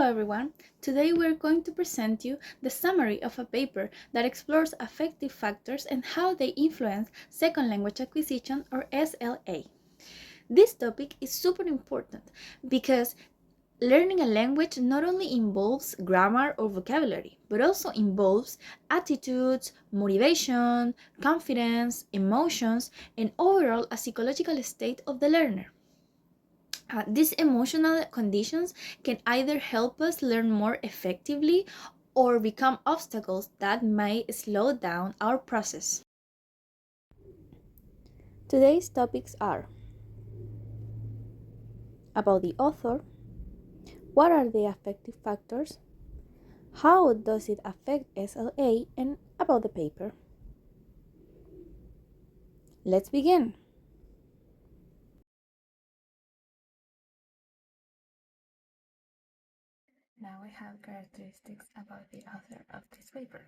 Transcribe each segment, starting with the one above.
everyone, today we're going to present you the summary of a paper that explores affective factors and how they influence second language acquisition or SLA. This topic is super important because learning a language not only involves grammar or vocabulary, but also involves attitudes, motivation, confidence, emotions, and overall a psychological state of the learner. These emotional conditions can either help us learn more effectively or become obstacles that may slow down our process. Today's topics are about the author, what are the affective factors, how does it affect SLA, and about the paper. Let's begin. Now we have characteristics about the author of this paper.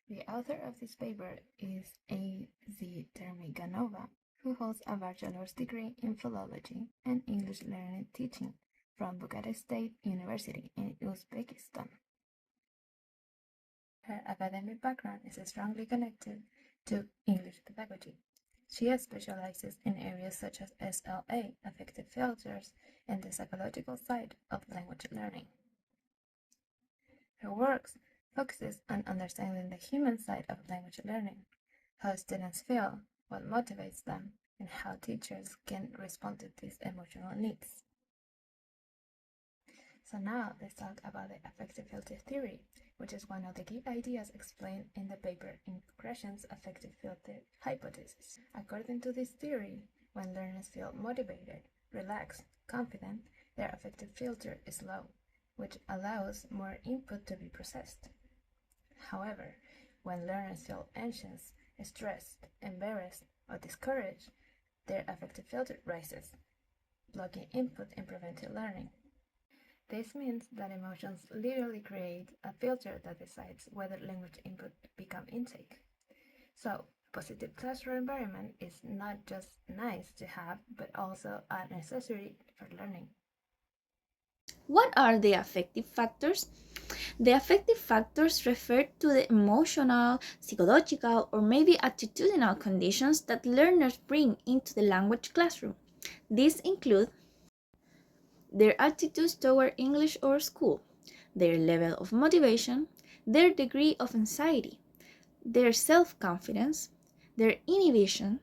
The author of this paper is A.Z. Termiganova, who holds a bachelor's degree in philology and English learning teaching from Bucharest State University in Uzbekistan. Her academic background is strongly connected to English pedagogy. She specializes in areas such as SLA, affective filters, and the psychological side of language learning. Her works focuses on understanding the human side of language learning, how students feel, what motivates them, and how teachers can respond to these emotional needs. So now let's talk about the affective filter theory, which is one of the key ideas explained in the paper in Gratian's affective filter hypothesis. According to this theory, when learners feel motivated, relaxed, confident, their affective filter is low, which allows more input to be processed. However, when learners feel anxious, stressed, embarrassed, or discouraged, their affective filter rises, blocking input and preventing learning. This means that emotions literally create a filter that decides whether language input become intake. So, a positive classroom environment is not just nice to have, but also a necessity for learning. What are the affective factors? The affective factors refer to the emotional, psychological, or maybe attitudinal conditions that learners bring into the language classroom. These include their attitudes toward English or school, their level of motivation, their degree of anxiety, their self-confidence, their inhibition,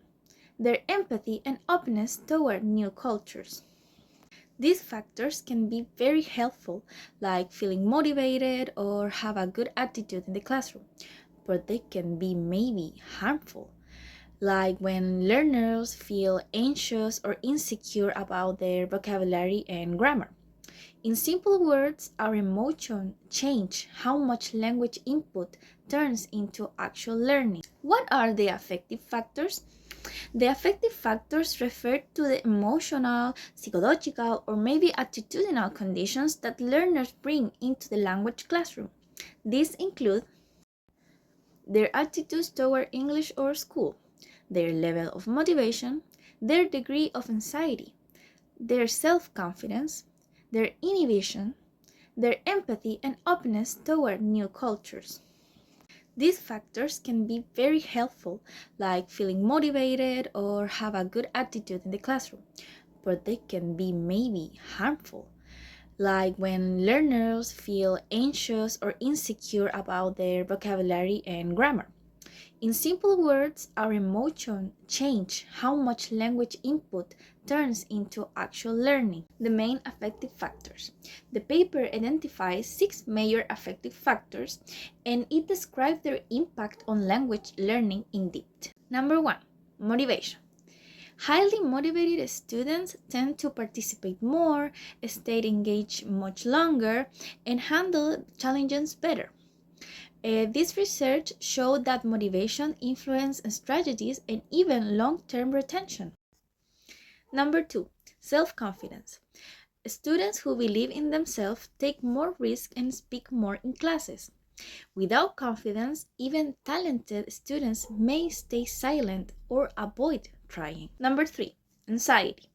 their empathy and openness toward new cultures. These factors can be very helpful, like feeling motivated or have a good attitude in the classroom, but they can be maybe harmful, like when learners feel anxious or insecure about their vocabulary and grammar. In simple words, our emotions change how much language input turns into actual learning. What are the affective factors? The affective factors refer to the emotional, psychological, or maybe attitudinal conditions that learners bring into the language classroom. These include their attitudes toward English or school, their level of motivation, their degree of anxiety, their self-confidence, their inhibition, their empathy and openness toward new cultures. These factors can be very helpful, like feeling motivated or have a good attitude in the classroom, but they can be maybe harmful, like when learners feel anxious or insecure about their vocabulary and grammar. In simple words, our emotions change how much language input turns into actual learning. The main affective factors. The paper identifies 6 major affective factors and it describes their impact on language learning in depth. Number 1. Motivation. Highly motivated students tend to participate more, stay engaged much longer, and handle challenges better. This research showed that motivation influences strategies and even long-term retention. Number 2, self-confidence. Students who believe in themselves take more risk and speak more in classes. Without confidence, even talented students may stay silent or avoid trying. Number 3, anxiety.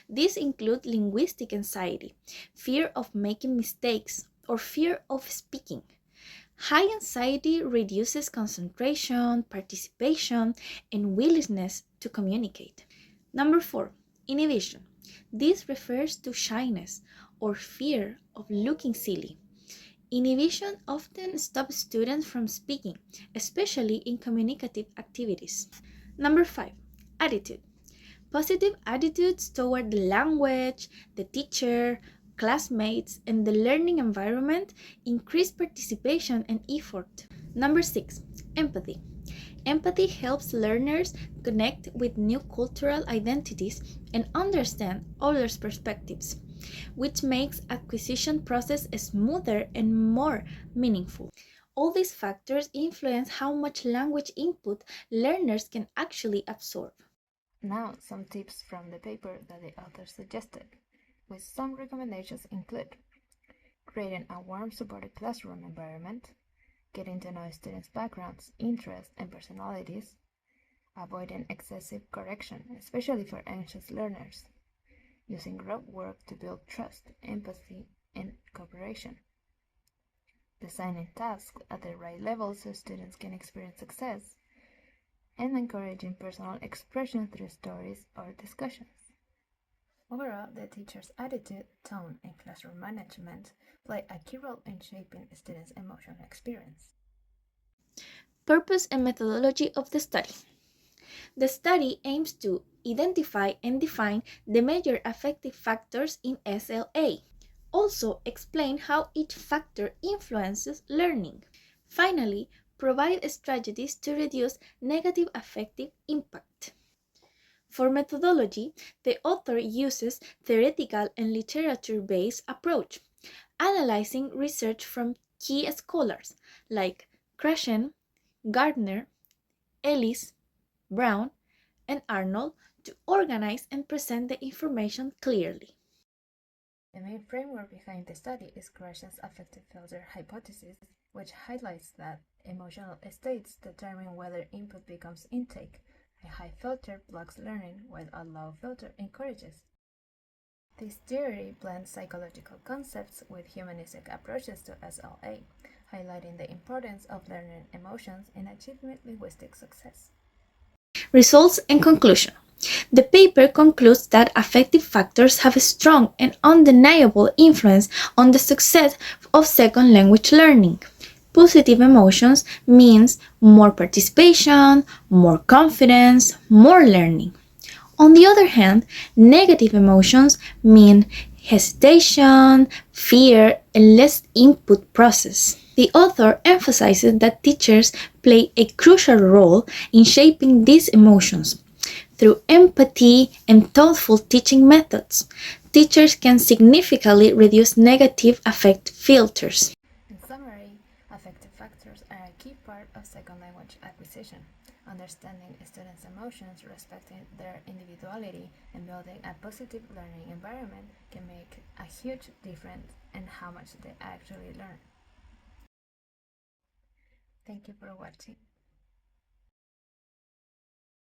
These include linguistic anxiety, fear of making mistakes, or fear of speaking. High anxiety reduces concentration, participation, and willingness to communicate. Number 4, inhibition. This refers to shyness or fear of looking silly. Inhibition often stops students from speaking, especially in communicative activities. Number 5, attitude. Positive attitudes toward the language, the teacher, classmates, and the learning environment increase participation and effort. Number 6, empathy. Empathy helps learners connect with new cultural identities and understand others' perspectives, which makes acquisition process smoother and more meaningful. All these factors influence how much language input learners can actually absorb. Now, some tips from the paper that the author suggested, with some recommendations include creating a warm, supportive classroom environment, getting to know students' backgrounds, interests, and personalities, avoiding excessive correction, especially for anxious learners, using group work to build trust, empathy, and cooperation, designing tasks at the right level so students can experience success, and encouraging personal expression through stories or discussions. Overall, the teacher's attitude, tone, and classroom management play a key role in shaping students' emotional experience. Purpose and methodology of the study. The study aims to identify and define the major affective factors in SLA. Also, explain how each factor influences learning. Finally, provide strategies to reduce negative affective impact. For methodology, the author uses theoretical and literature-based approach, analyzing research from key scholars like Krashen, Gardner, Ellis, Brown, and Arnold to organize and present the information clearly. The main framework behind the study is Krashen's affective filter hypothesis, which highlights that emotional states determine whether input becomes intake. A high filter blocks learning, while a low filter encourages. This theory blends psychological concepts with humanistic approaches to SLA, highlighting the importance of learning emotions in achieving linguistic success. Results and conclusion. The paper concludes that affective factors have a strong and undeniable influence on the success of second language learning. Positive emotions means more participation, more confidence, more learning. On the other hand, negative emotions mean hesitation, fear, and less input process. The author emphasizes that teachers play a crucial role in shaping these emotions. Through empathy and thoughtful teaching methods, teachers can significantly reduce negative affect filters. In summary, affective factors are a key part of second language acquisition. Understanding students' emotions, respecting their individuality, and building a positive learning environment can make a huge difference in how much they actually learn. Thank you for watching.